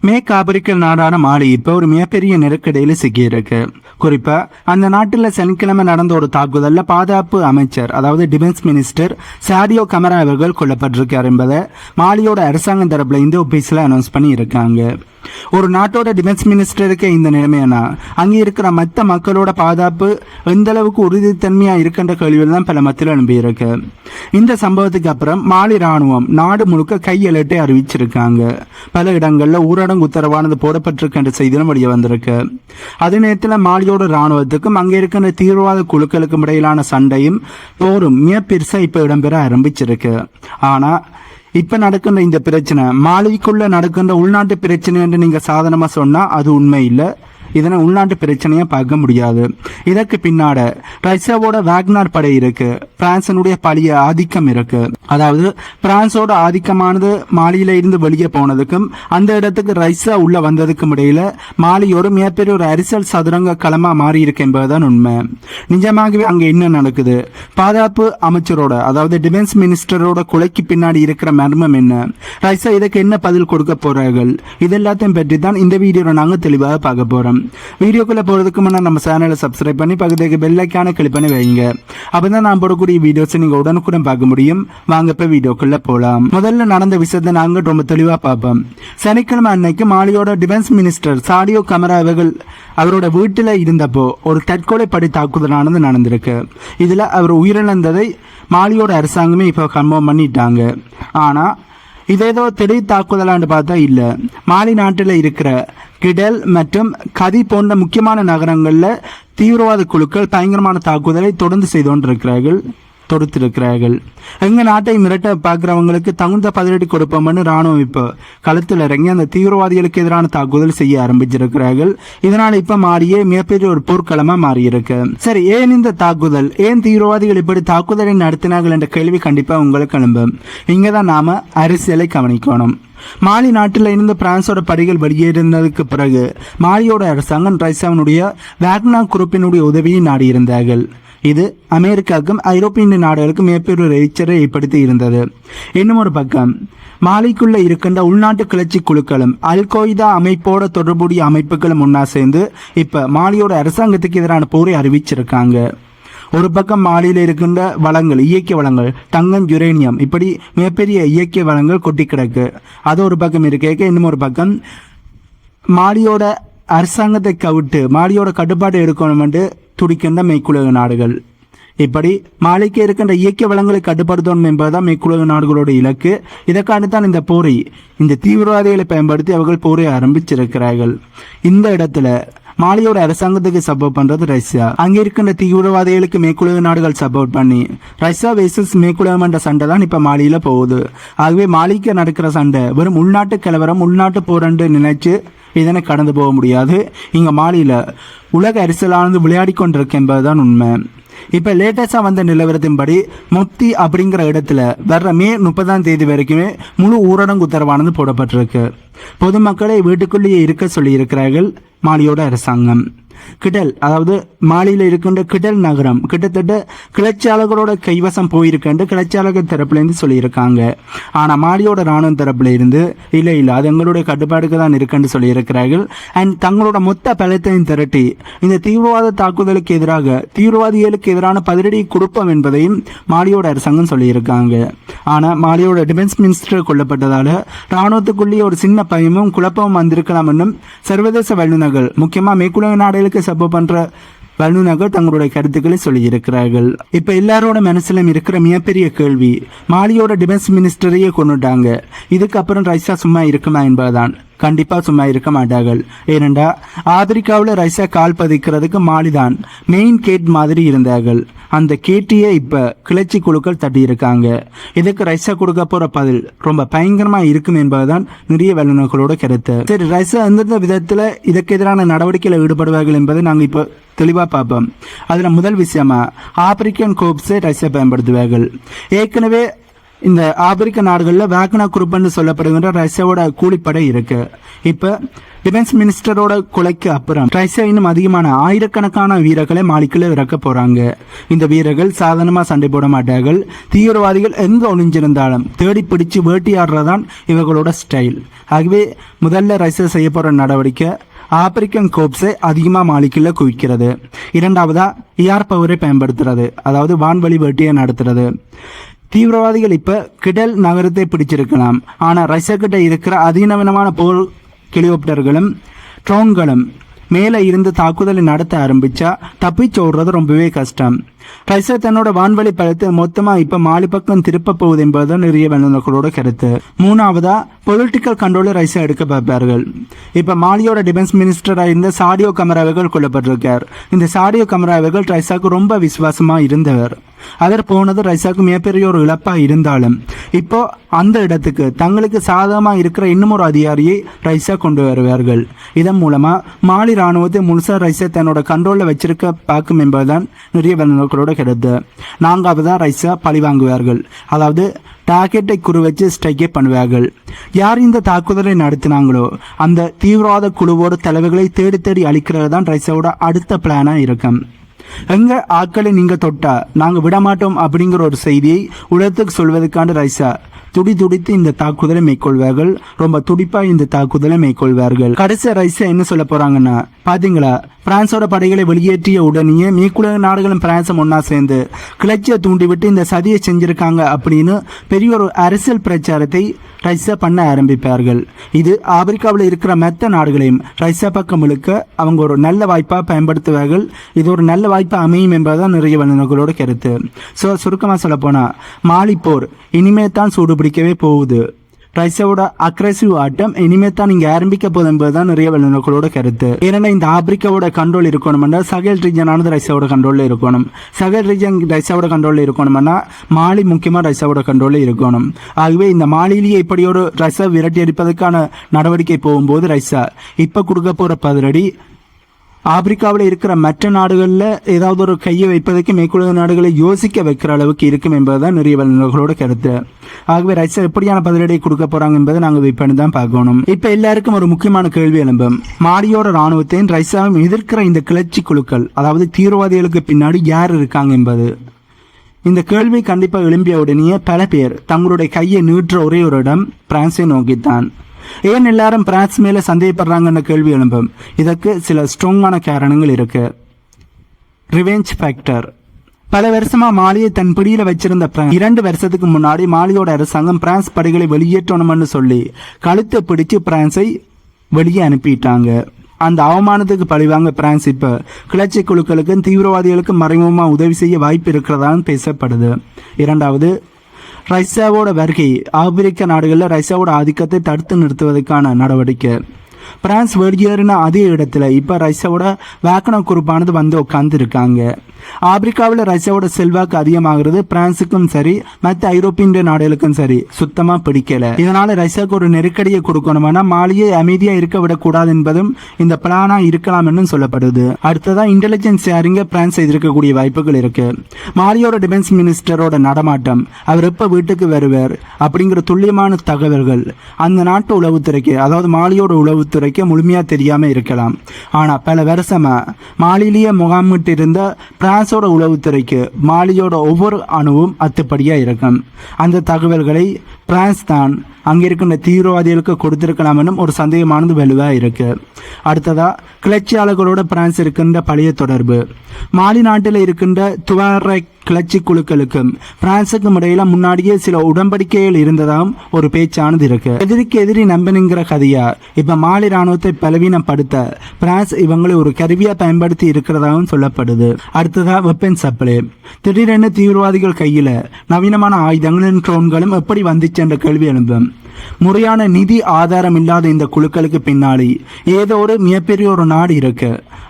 மேற்கு ஆப்பிரிக்க நாடான மாலி இப்போ ஒரு மிகப்பெரிய நெருக்கடியில் சிக்கியிருக்கு. குறிப்பா அந்த நாட்டில் சனிக்கிழமை நடந்த ஒரு தாக்குதல்ல பாதுகாப்பு அமைச்சர், அதாவது டிஃபென்ஸ் மினிஸ்டர் சாடியோ கமரா அவர்கள் கொல்லப்பட்டிருக்கார் என்பதை மாலியோட அரசாங்கம் தரப்புல இந்த ஆபீஸ்ல அனௌன்ஸ் பண்ணி இருக்காங்க. ஒரு நாட்டோட டிஃபென்ஸ் மினிஸ்டருக்கு இந்த நிலைமையானா அங்கே இருக்கிற மற்ற மக்களோட பாதுகாப்பு எந்த அளவுக்கு உறுதித்தன்மையா இருக்கின்ற கேள்விகள் தான் பல மத்தியில் அனுப்பியிருக்கு. இந்த சம்பவத்துக்கு அப்புறம் மாலி ராணுவம் நாடு முழுக்க கையெழுத்தை அறிவிச்சிருக்காங்க. பல இடங்கள்ல ஊரடங்கு உத்தரவானது போடப்பட்டிருக்கின்ற செய்தியும் வெளியே வந்திருக்கு. அதே நேரத்தில் மாலியோட ராணுவத்துக்கும் அங்கே இருக்கின்ற தீவிரவாத குழுக்களுக்கும் இடையிலான சண்டையும் போரும் மிக பெருசா இப்ப இடம்பெற ஆரம்பிச்சிருக்கு. ஆனா இப்ப நடக்கின்ற இந்த பிரச்சனை மாலிக்குள்ள நடக்கின்ற உள்நாட்டு பிரச்சனை என்று நீங்க சாதாரணமா சொன்னா அது உண்மை இல்லை. இதனை உள்நாட்டு பிரச்சனையை பார்க்க முடியாது. இதற்கு பின்னாட ரஷ்யாவோட வேக்னார் படை இருக்கு, பிரான்சனுடைய பழைய ஆதிக்கம் இருக்கு. அதாவது பிரான்சோட ஆதிக்கமானது மாலியில இருந்து வெளியே போனதுக்கும் அந்த இடத்துக்கு ரஷ்யா உள்ள வந்ததுக்கும் இடையில மாலி ஒரு மிகப்பெரிய ஒரு அரசியல் சதுரங்க களமா மாறி இருக்கு என்பதுதான் உண்மை. நிஜமாகவே அங்க என்ன நடக்குது, பாதுகாப்பு அமைச்சரோட அதாவது டிஃபென்ஸ் மினிஸ்டரோட கொலைக்கு பின்னாடி இருக்கிற மர்மம் என்ன, ரஷ்யா இதுக்கு என்ன பதில் கொடுக்க போறார்கள், இது எல்லாத்தையும் பற்றி தான் இந்த வீடியோல நாங்க தெளிவாக பார்க்க போறோம். வீடியோக்குள்ள போறதுக்கு முன்னாடி நம்ம சேனலை சப்ஸ்கிரைப் பண்ணி பக்கத்துக்கு பெல் ஐகானை கிளிக் பண்ணி வைங்க. அப்பதான் நான் போடக்கூடிய வீடியோஸ் நீங்க உடனுக்குடன் பார்க்க முடியும். வாங்க இப்ப வீடியோக்குள்ள போலாம். முதல்ல நடந்த விஷயத்தை நாங்க ரொம்ப தெளிவா பார்ப்போம். சனிக்கிழமை அன்னைக்கு மாலியோட டிஃபென்ஸ் மினிஸ்டர் சாடியோ கமரா அவர்கள் அவரோட வீட்டில் இருந்தப்போ ஒரு தற்கொலை படை தாக்குதலானது நடந்திருக்கு. இதுல அவர் உயிரிழந்ததை மாலியோட அரசாங்கமே இப்ப கன்ஃபார்ம் பண்ணிட்டாங்க. ஆனா இதேதோ திடீர் தாக்குதலான்னு பார்த்தா இல்ல. மாலி நாட்டில் இருக்கிற கிடல் மற்றும் கதி போன்ற முக்கியமான நகரங்களில் தீவிரவாத குழுக்கள் பயங்கரமான தாக்குதலை தொடர்ந்து செய்து கொண்டிருக்கிறார்கள். எங்க நாட்டை மிரட்ட பார்க்கிறவங்களுக்கு தகுந்த பதிலடி கொடுப்போம்னு ராணுவம் இப்போ களத்தில் இறங்கி அந்த தீவிரவாதிகளுக்கு எதிரான தாக்குதல் செய்ய ஆரம்பிச்சிருக்கிறார்கள். இதனால இப்ப மாறியே மிகப்பெரிய ஒரு போர்க்களமா மாறி இருக்கு. சரி, ஏன் இந்த தாக்குதல், ஏன் தீவிரவாதிகள் இப்படி தாக்குதலை நடத்தினார்கள் என்ற கேள்வி கண்டிப்பா உங்களுக்கு எழும்பும். இங்கதான் நாம அரசியலை கவனிக்கணும். மாலி நாட்டில் இருந்து பிரான்சோட படைகள் வெளியேறினதுக்கு பிறகு மாலியோட அரசாங்கம் ரஷ்யாவினுடைய வேக்னார் குரூப்பினுடைய உதவியை நாடியிருந்தார்கள். இது அமெரிக்காவுக்கும் ஐரோப்பிய நாடுகளுக்கும் மிகப்பெரிய ஒரு எச்சரிக்கை ஏற்படுத்தி இருந்தது. இன்னும் ஒரு பக்கம் மாலிக்குள்ள இருக்கின்ற உள்நாட்டு கிளர்ச்சி குழுக்களும் அல் கொய்தா அமைப்போட தொடர்புடைய அமைப்புகளும் ஒன்னா சேர்ந்து இப்ப மாலியோட அரசாங்கத்துக்கு எதிரான போரை அறிவிச்சிருக்காங்க. ஒரு பக்கம் மாலியில் இருக்கின்ற வளங்கள், இயற்கை வளங்கள், தங்கம், யுரேனியம், இப்படி மிகப்பெரிய இயற்கை வளங்கள் கொட்டி கிடக்கு. அது ஒரு பக்கம் இருக்க, இன்னும் ஒரு பக்கம் மாலியோட அரசாங்கத்தை கவிட்டு மாலியோட கட்டுப்பாட்டை எடுக்கணும் என்று துடிக்கின்ற மேற்குலக நாடுகள். இப்படி மாலிக்கு இருக்கின்ற இயற்கை வளங்களை கட்டுப்படுத்தணும் என்பதுதான் மேற்குலக நாடுகளோட இலக்கு. இதற்காகத்தான் இந்த போரை, இந்த தீவிரவாதிகளை பயன்படுத்தி அவர்கள் போரை ஆரம்பிச்சிருக்கிறார்கள். இந்த இடத்துல மாலியோட அரசாங்கத்துக்கு சப்போர்ட் பண்றது ரஷ்யா. அங்க இருக்கின்ற தீவிரவாதிகளுக்கு மேற்குலக நாடுகள் சப்போர்ட் பண்ணி ரஷ்யா வேசஸ் மேற்குலகம் என்ற சண்டை தான் இப்ப மாலியில போகுது. ஆகவே மாலிக்கு நடக்கிற சண்டை வெறும் உள்நாட்டு கலவரம், உள்நாட்டு போரண்டு நினைச்சு இதனை கடந்து போக முடியாது. இங்க மாலியில உலக அரசியலானது விளையாடி கொண்டிருக்கு என்பதுதான் உண்மை. இப்ப லேட்டஸ்டா வந்த நிலவரத்தின்படி மொத்தி அப்படிங்கிற இடத்துல வர்ற மே 30 வரைக்குமே முழு ஊரடங்கு உத்தரவானது போடப்பட்டிருக்கு. பொதுமக்களை வீட்டுக்குள்ளேயே இருக்க சொல்லி இருக்கிறார்கள் மாலியோட அரசாங்கம். கிடல், அதாவது மாலியில இருக்கின்ற கிடல் நகரம் கிட்டத்தட்ட கிளர்ச்சியாளர்களோட கைவசம் போயிருக்கேன் கிளர்ச்சியாளர்கள் தரப்புல இருந்து சொல்லியிருக்காங்க. ஆனா மாலியோட ராணுவ தரப்புல இருந்து இல்ல அது எங்களுடைய கட்டுப்பாடுக்கு தான் இருக்குன்னு சொல்லி இருக்கிறார்கள். அண்ட் தங்களோட மொத்த பலத்தையும் திரட்டி இந்த தீவிரவாத தாக்குதலுக்கு எதிராக தீவிரவாதிகளுக்கு எதிரான பதிலடி கொடுப்போம் என்பதையும் மாலியோட அரசாங்கம் சொல்லியிருக்காங்க. ஆனா மாலியோட டிஃபென்ஸ் மினிஸ்டர் கொல்லப்பட்டதால ராணுவத்துக்குள்ளேயே ஒரு சின்ன பயமும் குழப்பமும் வந்திருக்கலாம் என்னும் சர்வதேச வல்லுநர்கள், முக்கியமா மேற்குலக நாடுகளுக்கு சப்போர்ட் பண்ற வல்லுநர்கள் தங்களுடைய கருத்துக்களை சொல்லி இருக்கிறார்கள். இப்ப எல்லாரோட மனசுல இருக்கிற மிகப்பெரிய கேள்வி, மாலியோட டிஃபென்ஸ் மினிஸ்டரையே கொண்டுட்டாங்க, இதுக்கப்புறம் ரஷ்யா சும்மா இருக்குமா என்பதுதான். கண்டிப்பா சும்மா இருக்க மாட்டார்கள். ஏனென்றா ஆப்பிரிக்காவில் ரஷ்யா கால் பதிக்கிறதுக்கு மாலிதான் மெயின் கேட் மாதிரி இருந்தார்கள். அந்த கேட்டியே இப்ப கிளர்ச்சி குழுக்கள் தட்டி இருக்காங்க. இதுக்கு ரஷ்யா கொடுக்க போற பதில் ரொம்ப பயங்கரமா இருக்கும் என்பதுதான் நிறைய வல்லுநர்களோட கருத்து. சரி, ரஷ்யா எந்தெந்த விதத்துல இதுக்கு எதிரான நடவடிக்கையில் ஈடுபடுவார்கள் என்பதை நாங்க இப்ப தெளிவா பார்ப்போம். அதுல முதல் விஷயமா ஆப்பிரிக்கன் கோப்ஸை ரஷ்யா பயன்படுத்துவார்கள். ஏற்கனவே இந்த ஆப்பிரிக்க நாடுகளில் வேக்னா குரூப்னு சொல்லப்படுகின்ற ரஷ்யாவோட கூலிப்படை இருக்கு. இப்ப டிஃபென்ஸ் மினிஸ்டரோட கொலைக்கு அப்புறம் ரஷ்யா இன்னும் அதிகமான ஆயிரக்கணக்கான வீரர்களை மாலிக்குள்ள இறக்க போறாங்க. இந்த வீரர்கள் சாதாரணமா சண்டை போட மாட்டார்கள். தீவிரவாதிகள் எங்க ஒளிஞ்சிருந்தாலும் தேடி பிடிச்சு வேட்டையாடுறதான் இவர்களோட ஸ்டைல். ஆகவே முதல்ல ரஷ்யா செய்ய போற நடவடிக்கை ஆப்பிரிக்கன் கோப்ஸை அதிகமாக மாலிக்குள்ள குவிக்கிறது. இரண்டாவதா ஏர் பவரை பயன்படுத்துறது, அதாவது வான்வழி வேட்டையை நடத்துறது. தீவிரவாதிகள் இப்ப கிடல் நகரத்தை பிடிச்சிருக்கலாம், ஆனா ரஷ்யா கிட்ட இருக்கிற அதிநவீனமான போர் ஹெலிகாப்டர்களும் ட்ரோன்களும் மேலே இருந்து தாக்குதலை நடத்த ஆரம்பிச்சா தப்பிச்சு ஓடுறது ரொம்பவே கஷ்டம். ரஷ்யா தன்னோட வான்வழி பலத்தை மொத்தமா இப்ப மாலி பக்கம் திருப்ப போகுது என்பதுதான் நிறைய வல்லுநர்களோட கருத்து. மூணாவதா பொலிட்டிக்கல் கண்ட்ரோல ரஷ்யா எடுக்க பார்ப்பார்கள். இப்ப மாலியோட டிஃபென்ஸ் மினிஸ்டராக இருந்த சாடியோ கமராவர்கள் கொல்லப்பட்டிருக்கார். இந்த சாடியோ கமராவர்கள் ரஷ்யாவுக்கு ரொம்ப விசுவாசமா இருந்தவர். அதர் போனது ரஷ்யாவுக்கு மிகப்பெரிய ஒரு இழப்பா இருந்தாலும் இப்போ அந்த இடத்துக்கு தங்களுக்கு சாதகமா இருக்கிற இன்னும் ஒரு அதிகாரியை ரஷ்யா கொண்டு வருவார்கள். இதன் மூலமா மாலி ராணுவத்தை முழுசா ரஷ்யா தன்னோட கண்ட்ரோல்ல வச்சிருக்க பார்க்கும் என்பதுதான் நிறைய வல்லுநர்களோட கருத்து. நான்காவதா ரஷ்யா பழி வாங்குவார்கள், அதாவது டார்கெட்டை குறி வச்சு ஸ்ட்ரைக்கே பண்ணுவார்கள். யார் இந்த தாக்குதலை நடத்தினாங்களோ அந்த தீவிரவாத குழுவோட தலைவர்களை தேடி தேடி அழிக்கிறது தான் ரஷ்யாவோட அடுத்த பிளானா இருக்கும். எங்க ஆட்களை நீங்க தொட்டா நாங்க விடமாட்டோம் அப்படிங்கிற ஒரு செய்தியை உலகத்துக்கு சொல்வதற்கான ரஷ்யா துடித்து இந்த தாக்குதலை மேற்கொள்வார்கள். ரொம்ப துடிப்பா இந்த தாக்குதலை மேற்கொள்வார்கள். கடைசி ரஷ்யா என்ன சொல்ல போறாங்கன்னா, பாத்தீங்களா, பிரான்சோட படைகளை வெளியேற்றிய உடனே மேற்குலக நாடுகளும் பிரான்ஸும் ஒன்னா சேர்ந்து கிளர்ச்சியை தூண்டிவிட்டு இந்த சதியை செஞ்சிருக்காங்க அப்படின்னு பெரிய ஒரு அரசியல் பிரச்சாரத்தை ரஷ்யா பண்ண ஆரம்பிப்பார்கள். இது ஆப்பிரிக்காவில் இருக்கிற மற்ற நாடுகளையும் ரஷ்யா பக்கம் இழுக்க அவங்க ஒரு நல்ல வாய்ப்பா பயன்படுத்துவார்கள். இது ஒரு நல்ல வாய்ப்பா அமையும் என்பதுதான் நிறைய வல்லுநர்களோட கருத்து. சுருக்கமா சொல்ல போனா மாலி போர் இனிமே தான் சூடுபிடிக்கவே போகுது. ரஷ்யாவோட அக்ரெசிவ் ஆட்டம் இனிமே தான் இங்க ஆரம்பிக்க போகுது என்பதுதான் நிறைய வல்லுநர்களோட கருத்து. ஏன்னா இந்த ஆப்பிரிக்காவோட கண்ட்ரோல் இருக்கணும்னா சகல் ரீஜனானது ரஷ்யாவோட கண்ட்ரோல்ல இருக்கணும். சகல் ரீஜன் ரஷ்யாவோட கண்ட்ரோல்ல இருக்கணும்னா மாலி முக்கியமா ரஷ்யாவோட கண்ட்ரோல்ல இருக்கணும். ஆகவே இந்த மாலிலேயே இப்படி ஒரு ரஷ்யா விரட்டி அடிப்பதற்கான நடவடிக்கை போகும்போது ரஷ்யா இப்ப கொடுக்க போற பதிலடி ஆப்பிரிக்காவில் இருக்கிற மற்ற நாடுகளில் ஏதாவது ஒரு கையை வைப்பதற்கு மேற்குலக நாடுகளை யோசிக்க வைக்கிற அளவுக்கு இருக்கும் என்பதுதான் நிறைய வல்லுநர்களோட கருத்து. ஆகவே ரஷ்யா எப்படியான பதிலடியை கொடுக்க போறாங்க என்பதை நாங்கள் வெயிட் பண்ணி தான் பார்க்கணும். இப்ப எல்லாருக்கும் ஒரு முக்கியமான கேள்வி எழும்பும், மாலியோட ராணுவத்தையும் ரஷ்யாவும் எதிர்க்கிற இந்த கிளர்ச்சி குழுக்கள், அதாவது தீவிரவாதிகளுக்கு பின்னாடி யார் இருக்காங்க என்பது. இந்த கேள்வி கண்டிப்பா எழும்பிய உடனே பல பேர் தங்களுடைய கையை நீட்டுற ஒரே ஒரு இடம் பிரான்ஸை நோக்கித்தான். ஏன் எல்லாரும் பிரான்ஸ் மேல சந்தேகப்படுறாங்கன்னு கேள்வி எழும்பும். இதற்கு சில ஸ்ட்ராங்கான காரணங்கள் இருக்கு. Revenge factor. பல வருஷமா மாலியை தன் பிடியில வச்சிருந்த 2 வருஷத்துக்கு முன்னாடி மாலியோட அரசாங்கம் பிரான்ஸ் படைகளை வெளியேற்றணும்னு சொல்லி கழுத்தை பிடிச்சு பிரான்ஸை வெளியே அனுப்பிட்டாங்க. அந்த அவமானத்துக்கு பழிவாங்க பிரான்ஸ் இப்ப கிளர்ச்சி குழுக்களுக்கும் தீவிரவாதிகளுக்கும் மறைமுகமா உதவி செய்ய வாய்ப்பு இருக்கிறதான்னு பேசப்படுது. இரண்டாவது, ரஷ்யாவோட வருகை ஆப்பிரிக்க நாடுகளில் ரஷ்யாவோட ஆதிக்கத்தை தடுத்து நிறுத்துவதற்கான நடவடிக்கை. பிரான்ஸ் வெளியேறின அதே இடத்துல இப்ப ரஷ்யாவோட வேக்னா குரூப்பானது வந்து உட்கார்ந்து இருக்காங்க. ஆப்பிரிக்காவில் ரஷ்யாவோட செல்வாக்கு அதிகமாகிறது பிரான்ஸுக்கும் சரி மற்ற ஐரோப்பிய நாடுகளுக்கும் சரி சுத்தமா பிடிக்கல. இதனால ரஷ்யாவுக்கு ஒரு நெருக்கடியை கொடுக்கணும்னா மாலியை அமைதியா இருக்க விடக்கூடாது என்பதும் இந்த பிளானா இருக்கலாம் என்று சொல்லப்படுது. அடுத்ததான் இன்டெலிஜென்ஸ் ஷேரிங்க பிரான்ஸ் எதிர்க்கக்கூடிய வாய்ப்புகள் இருக்கு. மாலியோட டிஃபென்ஸ் மினிஸ்டரோட நடமாட்டம், அவர் எப்ப வீட்டுக்கு வருவார் அப்படிங்கிற துல்லியமான தகவல்கள் அந்த நாட்டு உளவுத்துறைக்கு, அதாவது மாலியோட உளவுத்துறைக்கு முழுமையா தெரியாம இருக்கலாம். ஆனா பல வருஷமா மாலிலேயே முகாமிட்டு இருந்த பிரான்ஸோட உளவுத்துறைக்கு மாலியோட ஒவ்வொரு அணுவும் அத்துப்படியா இருக்கும். அந்த தகவல்களை பிரான்ஸ் தான் அங்க இருக்கின்ற தீவிரவாதிகளுக்கு கொடுத்திருக்கலாம் எனும் ஒரு சந்தேகமானது வலுவா இருக்கு. அடுத்ததா கிளர்ச்சியாளர்களோட பிரான்ஸ் இருக்கின்ற பழைய தொடர்பு. மாலி நாட்டில் இருக்கின்ற துவாரெக் கிளர்ச்சி குழுக்களுக்கும் பிரான்ஸுக்கும் இடையில முன்னாடியே சில உடன்படிக்கைகள் இருந்ததாகவும் ஒரு பேச்சானது இருக்கு. எதிரிக்கு எதிரி நம்பனுங்கிற கதையா இப்ப மாலி ராணுவத்தை பலவீனப்படுத்த பிரான்ஸ் இவங்களை ஒரு கருவியா பயன்படுத்தி இருக்கிறதாகவும் சொல்லப்படுது. அடுத்ததா வெப்பன் சப்ளை. திடீரென தீவிரவாதிகள் கையில நவீனமான ஆயுதங்களும் ட்ரோன்களும் எப்படி வந்துச்சு என்ற கேள்வி எழும்பும். முறையான நிதி ஆதாரம் இல்லாத இந்த குழுக்களுக்கு பின்னாடி ஏதோ ஒரு மிகப்பெரிய ஒரு நாடு இருக்கு,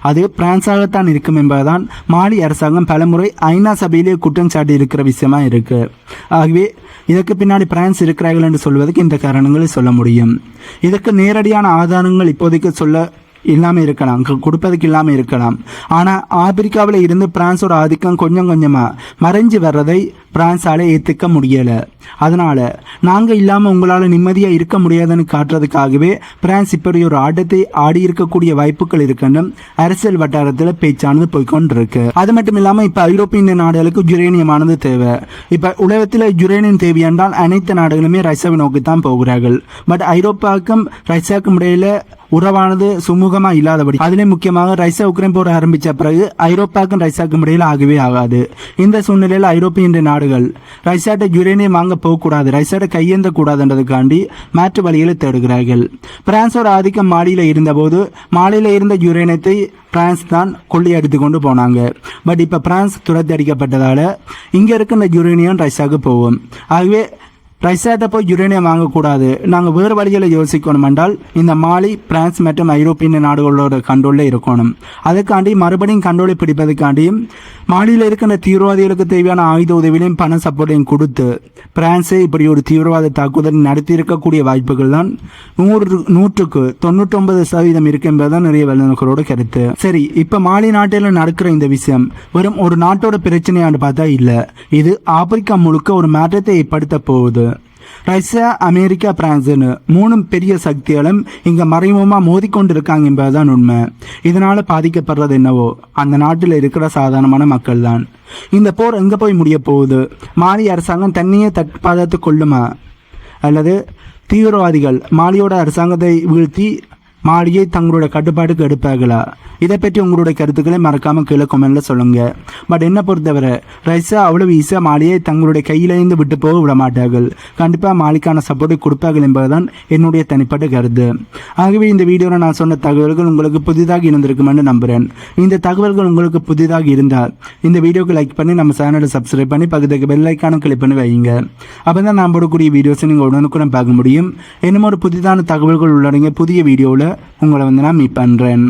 அது பிரான்ஸாகத்தான் இருக்கும் என்பதுதான் மாலி அரசாங்கம் பலமுறை ஐநா சபையிலே குற்றம் சாட்டி இருக்கிற விஷயமா இருக்கு. ஆகவே இதற்கு பின்னாடி பிரான்ஸ் இருக்கிறார்கள் என்று சொல்வதற்கு இந்த காரணங்களை சொல்ல முடியும். இதற்கு நேரடியான ஆதாரங்கள் இப்போதைக்கு சொல்ல இல்லாமல் இருக்கலாம், கொடுப்பதுக்கு இல்லாமல் இருக்கலாம். ஆனால் ஆப்பிரிக்காவில் இருந்து பிரான்ஸோட ஆதிக்கம் கொஞ்சம் கொஞ்சமாக மறைஞ்சு வர்றதை பிரான்ஸால ஏற்றுக்க முடியலை. அதனால நாங்கள் இல்லாமல் உங்களால் நிம்மதியாக இருக்க முடியாதுன்னு காட்டுறதுக்காகவே பிரான்ஸ் இப்படி ஒரு ஆட்டத்தை ஆடி இருக்கக்கூடிய வாய்ப்புகள் இருக்குன்னு அரசியல் வட்டாரத்தில் பேச்சானது போய்கொண்டிருக்கு. அது மட்டும் இல்லாமல் இப்போ ஐரோப்பிய நாடுகளுக்கு யுரேனியமானது தேவை. இப்போ உலகத்தில் யுரேனியம் தேவை என்றால் அனைத்து நாடுகளுமே ரஷ்யாவை நோக்கி தான் போகிறார்கள். பட் ஐரோப்பாவுக்கும் ரஷ்யாவுக்கும் இடையில உறவானது சுமூகமாக இல்லாதபடி, அதிலே முக்கியமாக ரஷ்யா உக்ரைன் போர் ஆரம்பித்த பிறகு ஐரோப்பாவுக்கும் ரஷ்யாவுக்கும் இடையில் ஆகவே ஆகாது. இந்த சூழ்நிலையில் ஐரோப்பிய நாடுகள் ரஷ்யாட்ட யுரேனியம் வாங்க போகக்கூடாது, ரஷ்யாட்ட கையேந்த கூடாதுன்றதுக்காண்டி மாற்று வழிகளை தேடுகிறார்கள். பிரான்ஸோட ஆதிக்கம் மாலியில் இருந்தபோது மாலியில் இருந்த யுரேனியத்தை பிரான்ஸ் தான் கொள்ளையடித்து கொண்டு போனாங்க. பட் இப்போ பிரான்ஸ் துரத்தி அடிக்கப்பட்டதால் இங்கே இருக்கின்ற யுரேனியம் ரஷ்யாவுக்கு போகும். ஆகவே ரஷ்யாட்ட போய் யுரேனியம் வாங்கக்கூடாது, நாங்கள் வேறு வழிகளை யோசிக்கணும் என்றால் இந்த மாலி பிரான்ஸ் மற்றும் ஐரோப்பிய நாடுகளோட கண்ட்ரோலில் இருக்கணும். அதுக்காண்டி மறுபடியும் கண்ட்ரோலை பிடிப்பதுக்காண்டியும் மாலியில் இருக்கின்ற தீவிரவாதிகளுக்கு தேவையான ஆயுத உதவியிலையும் பண சப்போர்ட்டையும் கொடுத்து பிரான்ஸை இப்படி ஒரு தீவிரவாத தாக்குதல் நடத்தி இருக்கக்கூடிய வாய்ப்புகள் தான் 100க்கு 99% இருக்கு என்பதுதான் நிறைய வல்லுநர்களோட கருத்து. சரி, இப்போ மாலி நாட்டில் நடக்கிற இந்த விஷயம் வெறும் ஒரு நாட்டோட பிரச்சனையான்னு பார்த்தா இல்லை, இது ஆப்பிரிக்கா முழுக்க ஒரு மாற்றத்தை ஏற்படுத்த போகுது. ரஷ்யா, அமெரிக்கா, பிரான்ஸ்னு 3 பெரிய சக்திகளும் இங்க மறைமுகமா மோதிக்கொண்டு இருக்காங்க என்பதுதான் உண்மை. இதனால பாதிக்கப்படுறது என்னவோ அந்த நாட்டில் இருக்கிற சாதாரணமான மக்கள் தான். இந்த போர் எங்க போய் முடிய போகுது? மாலி அரசாங்கம் தன்னையே தற்பாதுகாத்து கொள்ளுமா, அல்லது தீவிரவாதிகள் மாலியோட அரசாங்கத்தை வீழ்த்தி மாலியை தங்களோட கட்டுப்பாட்டுக்கு எடுப்பார்களா? இதை பற்றி உங்களுடைய கருத்துக்களை மறக்காமல் கீழே கமெண்ட்ல சொல்லுங்க. பட் என்ன பொறுத்தவரை ரஷ்யா அவ்வளவு ஈஸியாக மாலியை தங்களுடைய கையிலேருந்து விட்டு போக விட மாட்டார்கள். கண்டிப்பாக மாலிக்கான சப்போர்ட்டை கொடுப்பார்கள் என்பதுதான் என்னுடைய தனிப்பட்ட கருத்து. ஆகவே இந்த வீடியோவில் நான் சொன்ன தகவல்கள் உங்களுக்கு புதிதாக இருந்திருக்குமென்னு நம்புகிறேன். இந்த தகவல்கள் உங்களுக்கு புதிதாக இருந்தால் இந்த வீடியோக்கு லைக் பண்ணி நம்ம சேனலை சப்ஸ்கிரைப் பண்ணி பக்கத்துக்கு பெல் ஐக்கான கிளிக் பண்ணி வைங்க. அப்போ தான் நான் போடக்கூடிய வீடியோஸை நீங்கள் உடனுக்குடன் பார்க்க முடியும். இன்னும் ஒரு புதிதான தகவல்கள் உள்ளடங்கிய புதிய வீடியோவில் உங்களை நான் மீட் பண்ணுறேன்.